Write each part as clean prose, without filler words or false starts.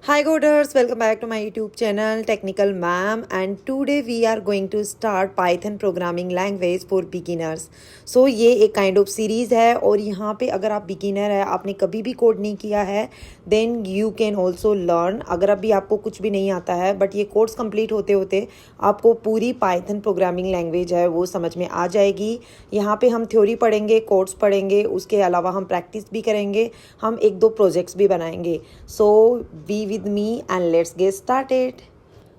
Hi coders, welcome back to my YouTube channel Technical Ma'am, and today we are going to start Python programming language for beginners. So ये एक kind of series है और यहाँ पे अगर आप beginner है, आपने कभी भी कोड नहीं किया है, then you can also learn. अगर अभी आपको कुछ भी नहीं आता है बट ये कोर्स कंप्लीट होते होते आपको पूरी पाइथन प्रोग्रामिंग लैंग्वेज है वो समझ में आ जाएगी. यहाँ पे हम थ्योरी पढ़ेंगे, कोड्स पढ़ेंगे, उसके अलावा हम प्रैक्टिस भी करेंगे, हम एक दो प्रोजेक्ट्स भी बनाएंगे. So be with me and let's get started.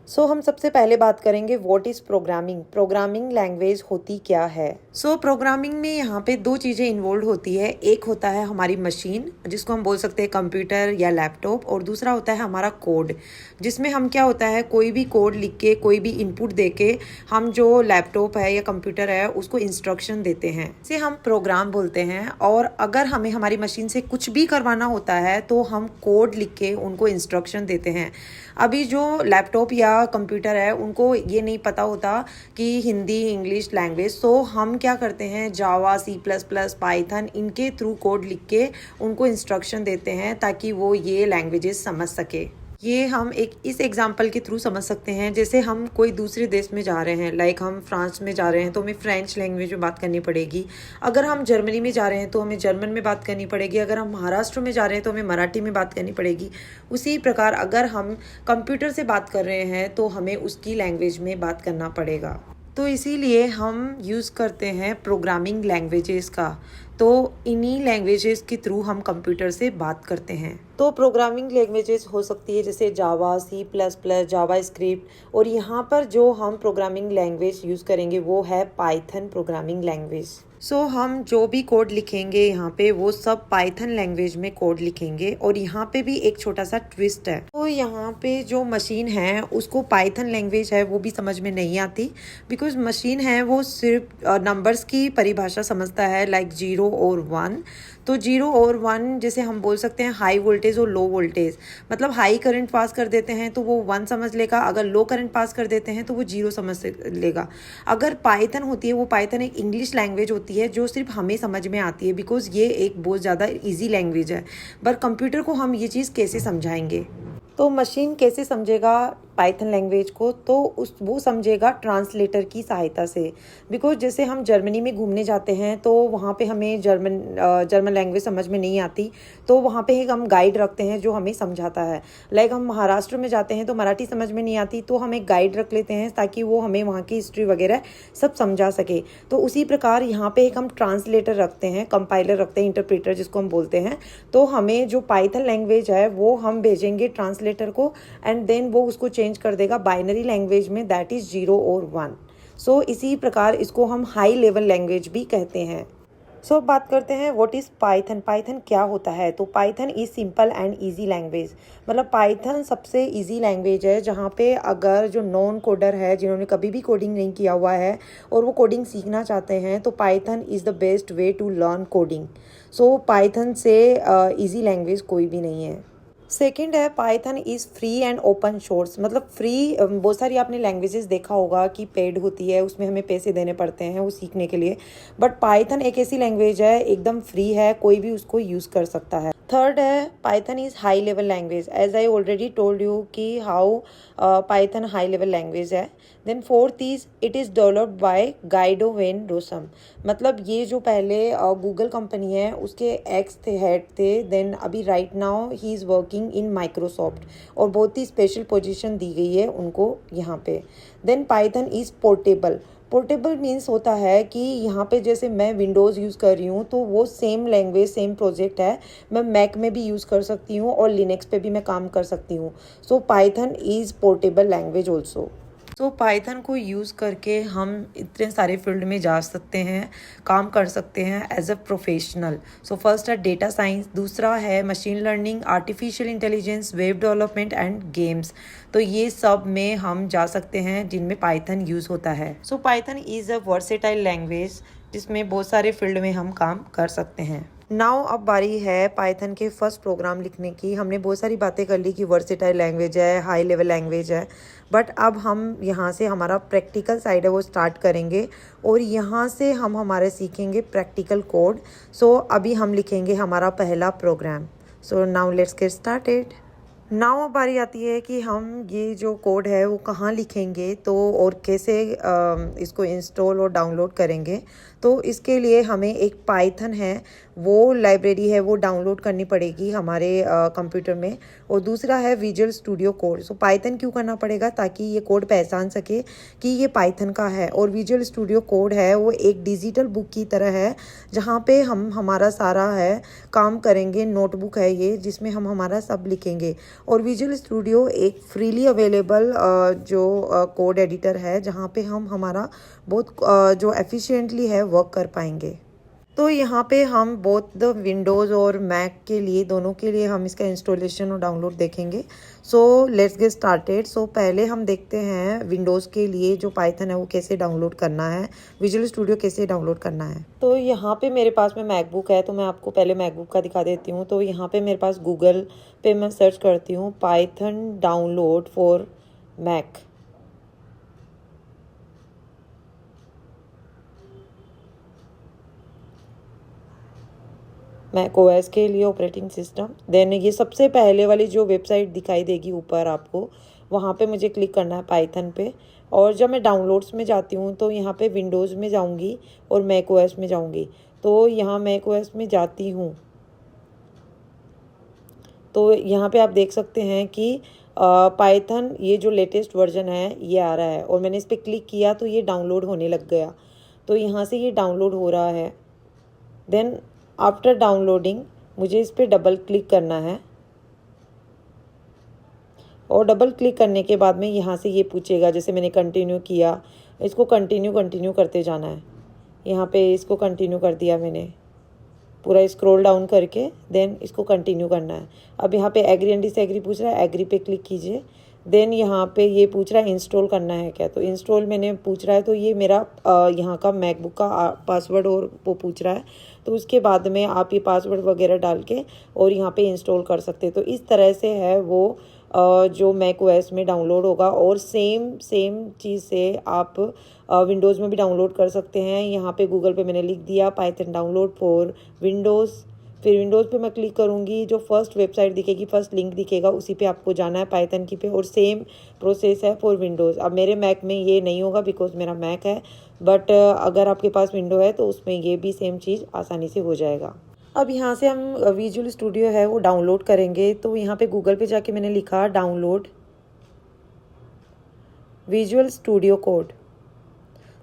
So हम सबसे पहले बात करेंगे what is programming. Programming language होती क्या है. सो प्रोग्रामिंग में यहाँ पे दो चीज़ें इन्वॉल्व होती है. एक होता है हमारी मशीन जिसको हम बोल सकते हैं कंप्यूटर या लैपटॉप, और दूसरा होता है हमारा कोड जिसमें हम क्या होता है कोई भी कोड लिख के, कोई भी इनपुट दे के हम जो लैपटॉप है या कंप्यूटर है उसको इंस्ट्रक्शन देते हैं, इसे हम प्रोग्राम बोलते हैं. और अगर हमें हमारी मशीन से कुछ भी करवाना होता है तो हम कोड लिख के उनको इंस्ट्रक्शन देते हैं. अभी जो लैपटॉप या कंप्यूटर है उनको ये नहीं पता होता कि हिंदी इंग्लिश लैंग्वेज, सो हम क्या करते हैं जावा, C++, पाइथन, इनके थ्रू कोड लिख के उनको इंस्ट्रक्शन देते हैं ताकि वो ये लैंग्वेजेस समझ सके. ये हम एक इस एग्जांपल के थ्रू समझ सकते हैं. जैसे हम कोई दूसरे देश में जा रहे हैं, लाइक हम फ्रांस में जा रहे हैं तो हमें फ्रेंच लैंग्वेज में बात करनी पड़ेगी. अगर हम जर्मनी में जा रहे हैं तो हमें जर्मन में बात करनी पड़ेगी. अगर हम महाराष्ट्र में जा रहे हैं तो हमें मराठी में बात करनी पड़ेगी. उसी प्रकार अगर हम कंप्यूटर से बात कर रहे हैं तो हमें उसकी लैंग्वेज में बात करना पड़ेगा. तो इसीलिए हम यूज़ करते हैं प्रोग्रामिंग लैंग्वेजेस का. तो इन्हीं लैंग्वेजेस के थ्रू हम कंप्यूटर से बात करते हैं. तो प्रोग्रामिंग लैंग्वेजेस हो सकती है जैसे जावा, C++, जावा स्क्रिप्ट, और यहाँ पर जो हम प्रोग्रामिंग लैंग्वेज यूज़ करेंगे वो है पाइथन प्रोग्रामिंग लैंग्वेज. सो हम जो भी कोड लिखेंगे यहाँ पे वो सब पाइथन लैंग्वेज में कोड लिखेंगे. और यहाँ पे भी एक छोटा सा ट्विस्ट है. तो यहाँ पे जो मशीन है उसको पाइथन लैंग्वेज है वो भी समझ में नहीं आती, बिकॉज मशीन है वो सिर्फ नंबर्स की परिभाषा समझता है, लाइक 0 और 1. तो 0 और 1 जैसे हम बोल सकते हैं हाई वोल्टेज और लो वोल्टेज, मतलब हाई करंट पास कर देते हैं तो वो 1 समझ लेगा, अगर लो करंट पास कर देते हैं तो वो 0 समझ लेगा. अगर पाइथन होती है, वो पाइथन एक इंग्लिश लैंग्वेज होती है जो सिर्फ हमें समझ में आती है, बिकॉज ये एक बहुत ज़्यादा ईजी लैंग्वेज है. बट कंप्यूटर को हम ये चीज़ कैसे समझाएंगे. तो मशीन कैसे समझेगा पाइथन लैंग्वेज को, तो वो समझेगा ट्रांसलेटर की सहायता से. बिकॉज जैसे हम जर्मनी में घूमने जाते हैं तो वहाँ पे हमें जर्मन लैंग्वेज समझ में नहीं आती, तो वहाँ पे एक हम गाइड रखते हैं जो हमें समझाता है. लाइक हम महाराष्ट्र में जाते हैं तो मराठी समझ में नहीं आती, तो हम एक गाइड रख लेते हैं ताकि वो हमें वहाँ की हिस्ट्री वगैरह सब समझा सके. तो उसी प्रकार यहाँ पे एक हम ट्रांसलेटर रखते हैं, कंपाइलर रखते हैं, इंटरप्रेटर जिसको हम बोलते हैं. तो हमें जो पाइथन लैंग्वेज है वो हम भेजेंगे ट्रांसलेटर को, एंड देन वो उसको चेंज कर देगा बाइनरी लैंग्वेज में, दैट इज 0 और 1. सो इसी प्रकार इसको हम हाई लेवल लैंग्वेज भी कहते हैं. सो बात करते हैं व्हाट इज़ पाइथन. पाइथन क्या होता है. तो Python is simple and easy language. मतलब पाइथन सबसे इजी लैंग्वेज है जहाँ पे अगर जो नॉन कोडर है, जिन्होंने कभी भी कोडिंग नहीं किया हुआ है और वो कोडिंग सीखना चाहते हैं, तो Python is the best way to learn coding. So Python से ईजी लैंग्वेज कोई भी नहीं है. सेकेंड है Python is free and open source. मतलब फ्री, बहुत सारी आपने लैंग्वेजेस देखा होगा कि पेड होती है, उसमें हमें पैसे देने पड़ते हैं वो सीखने के लिए. बट पाइथन एक ऐसी लैंग्वेज है एकदम फ्री है, कोई भी उसको यूज़ कर सकता है. थर्ड है Python is high level language. As I already told you कि how Python high level language है. Then fourth is it is developed by Guido van Rossum. मतलब ये जो पहले गूगल कंपनी है उसके एक्स थे, हेड थे, देन अभी right now he is working in Microsoft, और बहुत ही स्पेशल पोजीशन दी गई है उनको यहाँ पे. Then Python is portable. Portable means होता है कि यहाँ पे जैसे मैं विंडोज़ यूज़ कर रही हूँ तो वो सेम लैंग्वेज, सेम प्रोजेक्ट है, मैं मैक में भी यूज़ कर सकती हूँ और लिनक्स पे भी मैं काम कर सकती हूँ. सो Python is portable language also. तो पाइथन को यूज़ करके हम इतने सारे फील्ड में जा सकते हैं, काम कर सकते हैं as a professional. So first है डेटा साइंस, दूसरा है machine learning, artificial intelligence, web development and games. तो ये सब में हम जा सकते हैं जिनमें पाइथन यूज़ होता है. सो Python is a versatile language जिसमें बहुत सारे फील्ड में हम काम कर सकते हैं. नाउ अब बारी है पाइथन के फर्स्ट प्रोग्राम लिखने की. हमने बहुत सारी बातें कर ली कि वर्सेटाइल लैंग्वेज है, हाई लेवल लैंग्वेज है, बट अब हम यहाँ से हमारा प्रैक्टिकल साइड है वो स्टार्ट करेंगे और यहाँ से हम हमारे सीखेंगे प्रैक्टिकल कोड. सो अभी हम लिखेंगे हमारा पहला program. So now let's get started. Now अब बारी आती है कि हम ये जो कोड है वो कहाँ लिखेंगे तो और कैसे इसको इंस्टॉल और डाउनलोड करेंगे। तो इसके लिए हमें एक पाइथन है वो लाइब्रेरी है वो डाउनलोड करनी पड़ेगी हमारे कंप्यूटर में, और दूसरा है विजुअल स्टूडियो कोड। सो पाइथन क्यों करना पड़ेगा, ताकि ये कोड पहचान सके कि ये पाइथन का है। और विजुअल स्टूडियो कोड है वो एक डिजिटल बुक की तरह है जहाँ पे हम हमारा सारा है काम करेंगे। नोटबुक है ये जिसमें हम हमारा सब लिखेंगे। और विजुअल स्टूडियो एक फ्रीली अवेलेबल जो कोड एडिटर है जहाँ पे हम हमारा बहुत जो एफिशिएंटली है वर्क कर पाएंगे। तो यहाँ पे हम बोथ द विंडोज़ और मैक के लिए दोनों के लिए हम इसका इंस्टॉलेशन और डाउनलोड देखेंगे। So let's get started. So पहले हम देखते हैं विंडोज़ के लिए जो पाइथन है वो कैसे डाउनलोड करना है, विजुअल स्टूडियो कैसे डाउनलोड करना है। तो यहाँ पे मेरे पास में मैकबुक है, तो मैं आपको पहले मैकबुक का दिखा देती हूँ। तो यहाँ पे मेरे पास गूगल पे मैं सर्च करती हूँ Python download for Mac. Mac OS के लिए ऑपरेटिंग सिस्टम। देन ये सबसे पहले वाली जो वेबसाइट दिखाई देगी ऊपर आपको, वहाँ पे मुझे क्लिक करना है पाइथन पे। और जब मैं डाउनलोड्स में जाती हूँ तो यहाँ पे विंडोज़ में जाऊँगी और मैक ओएस में जाऊँगी। तो यहाँ मैक ओएस में जाती हूँ तो यहाँ पे आप देख सकते हैं कि पाइथन ये जो लेटेस्ट वर्जन है ये आ रहा है, और मैंने इस पर क्लिक किया तो ये डाउनलोड होने लग गया। तो यहाँ से ये डाउनलोड हो रहा है। देन आफ्टर डाउनलोडिंग मुझे इस पर डबल क्लिक करना है, और डबल क्लिक करने के बाद में यहाँ से ये पूछेगा, जैसे मैंने कंटिन्यू किया, इसको कंटिन्यू करते जाना है। यहाँ पे इसको कंटिन्यू कर दिया मैंने, पूरा स्क्रॉल डाउन करके देन इसको कंटिन्यू करना है। अब यहाँ पे एग्री एंड डिसएग्री पूछ रहा है, एग्री पे क्लिक कीजिए। देन यहाँ पे ये पूछ रहा है इंस्टॉल करना है क्या, तो इंस्टॉल मैंने पूछ रहा है, तो ये मेरा यहाँ का मैकबुक का पासवर्ड और वो पूछ रहा है। तो उसके बाद में आप ये पासवर्ड वगैरह डाल के और यहाँ पे इंस्टॉल कर सकते हैं। तो इस तरह से है वो जो मैक ओएस में डाउनलोड होगा, और सेम चीज़ से आप विंडोज़ में भी डाउनलोड कर सकते हैं। यहाँ पे गूगल पे मैंने लिख दिया पाइथन डाउनलोड फॉर विंडोज़। फिर विंडोज़ पे मैं क्लिक करूँगी, जो फर्स्ट वेबसाइट दिखेगी, फर्स्ट लिंक दिखेगा, उसी पे आपको जाना है पाइथन की पे। और सेम प्रोसेस है फॉर विंडोज़। अब मेरे मैक में ये नहीं होगा बिकॉज मेरा मैक है, बट अगर आपके पास विंडो है तो उसमें ये भी सेम चीज़ आसानी से हो जाएगा। अब यहाँ से हम विजुअल स्टूडियो है वो डाउनलोड करेंगे। तो यहाँ पे गूगल पे जाके मैंने लिखा डाउनलोड विजुअल स्टूडियो कोड।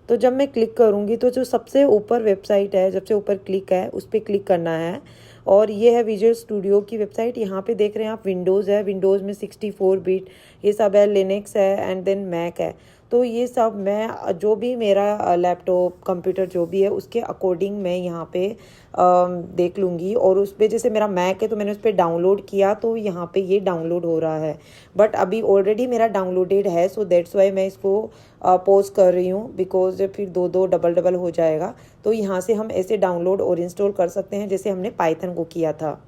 तो जब मैं क्लिक करूँगी तो जो सबसे ऊपर वेबसाइट है, सबसे ऊपर क्लिक है उस पर क्लिक करना है, और ये है विजुअल स्टूडियो की वेबसाइट। यहाँ पे देख रहे हैं आप विंडोज़ है, विंडोज़ में 64 बिट ये सब है, लिनक्स है एंड देन मैक है। तो ये सब मैं जो भी मेरा लैपटॉप कंप्यूटर जो भी है उसके अकॉर्डिंग मैं यहाँ पे देख लूँगी। और उस पर जैसे मेरा मैक है तो मैंने उस पर डाउनलोड किया तो यहाँ पे ये डाउनलोड हो रहा है, बट अभी ऑलरेडी मेरा डाउनलोडेड है। सो दैट्स वाई मैं इसको पॉज कर रही हूँ, बिकॉज फिर दो डबल हो जाएगा। तो यहाँ से हम ऐसे डाउनलोड और इंस्टॉल कर सकते हैं जैसे हमने पाइथन को किया था।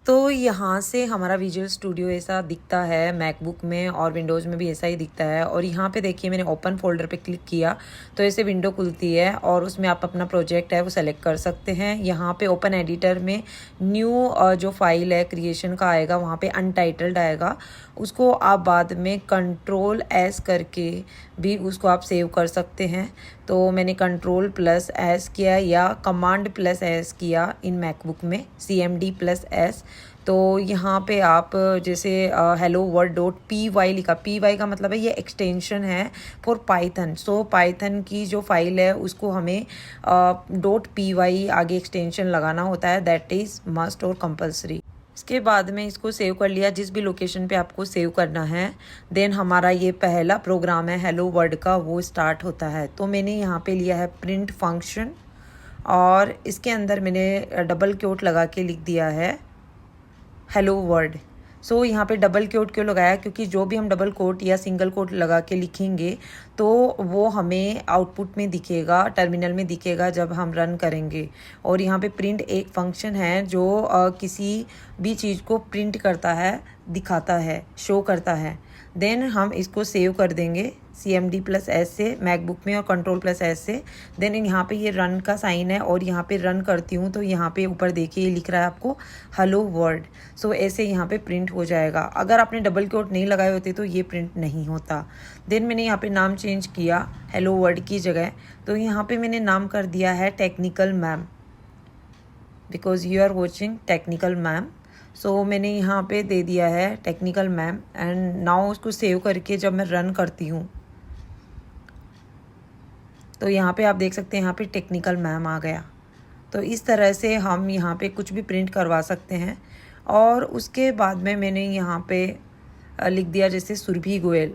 तो यहाँ से हमारा विजुअल स्टूडियो ऐसा दिखता है मैकबुक में, और विंडोज़ में भी ऐसा ही दिखता है। और यहाँ पे देखिए मैंने ओपन फोल्डर पे क्लिक किया तो ऐसे विंडो खुलती है, और उसमें आप अपना प्रोजेक्ट है वो सेलेक्ट कर सकते हैं। यहाँ पे ओपन एडिटर में न्यू जो फाइल है क्रिएशन का आएगा, वहाँ पे अनटाइटल्ड आएगा, उसको आप बाद में Ctrl+S करके भी उसको आप सेव कर सकते हैं। तो मैंने Ctrl+S किया या Command+S किया इन मैकबुक में, CMD+S। तो यहाँ पे आप जैसे hello world.py लिखा, py का मतलब है ये एक्सटेंशन है फॉर पाइथन। सो पाइथन की जो फाइल है उसको हमें .py आगे एक्सटेंशन लगाना होता है, दैट इज़ मस्ट और कंपलसरी। इसके बाद में इसको सेव कर लिया जिस भी लोकेशन पे आपको सेव करना है। देन हमारा ये पहला प्रोग्राम है हेलो वर्ड का, वो स्टार्ट होता है। तो मैंने यहाँ पे लिया है प्रिंट फंक्शन, और इसके अंदर मैंने डबल क्योट लगा के लिख दिया है हेलो वर्ड। सो यहाँ पे डबल कोट क्यों लगाया, क्योंकि जो भी हम डबल कोट या सिंगल कोट लगा के लिखेंगे तो वो हमें आउटपुट में दिखेगा, टर्मिनल में दिखेगा जब हम रन करेंगे। और यहाँ पे प्रिंट एक फंक्शन है जो किसी भी चीज़ को प्रिंट करता है, दिखाता है, शो करता है। देन हम इसको सेव कर देंगे CMD+S से मैकबुक में और Ctrl+S से। देन यहाँ पे ये रन का साइन है और यहाँ पे रन करती हूँ तो यहाँ पे ऊपर देखिए ये लिख रहा है आपको हेलो वर्ल्ड। सो ऐसे यहाँ पे प्रिंट हो जाएगा। अगर आपने डबल कोट नहीं लगाए होते तो ये प्रिंट नहीं होता। देन मैंने यहाँ पे नाम चेंज किया हेलो वर्ल्ड की जगह, तो यहाँ पे मैंने नाम कर दिया है Technical Ma'am, because you are watching Technical Ma'am. So मैंने यहाँ पे दे दिया है टेक्निकल मैम। एंड नाउ उसको सेव करके जब मैं रन करती हूँ तो यहाँ पे आप देख सकते हैं यहाँ पे टेक्निकल मैम आ गया। तो इस तरह से हम यहाँ पे कुछ भी प्रिंट करवा सकते हैं। और उसके बाद में मैंने यहाँ पे लिख दिया जैसे सुरभि गोयल।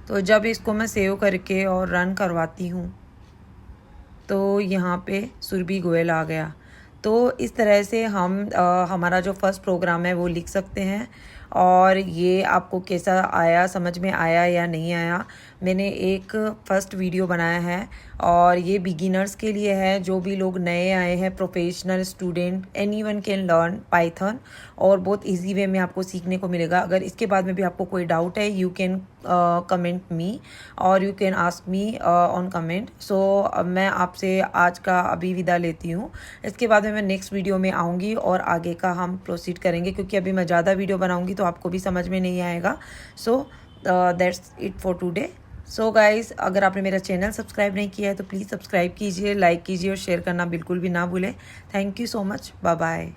तो जब इसको मैं सेव करके और रन करवाती हूँ तो यहाँ पे सुरभि गोयल आ गया। तो इस तरह से हम हमारा जो फर्स्ट प्रोग्राम है वो लिख सकते हैं। और ये आपको कैसा आया, समझ में आया या नहीं आया, मैंने एक फर्स्ट वीडियो बनाया है और ये बिगिनर्स के लिए है। जो भी लोग नए आए हैं, professional student, anyone can learn Python और बहुत इजी वे में आपको सीखने को मिलेगा। अगर इसके बाद में भी आपको कोई डाउट है you can comment me or you can ask me on comment. So मैं आपसे आज का अभी विदा लेती हूँ। इसके बाद में मैं नेक्स्ट वीडियो में आऊँगी और आगे का हम प्रोसीड करेंगे, क्योंकि अभी मैं ज़्यादा वीडियो बनाऊँगी तो आपको भी समझ में नहीं आएगा। So that's it for today. So guys, अगर आपने मेरा चैनल सब्सक्राइब नहीं किया है तो प्लीज़ सब्सक्राइब कीजिए, लाइक कीजिए और शेयर करना बिल्कुल भी ना भूलें। Thank you so much, bye bye.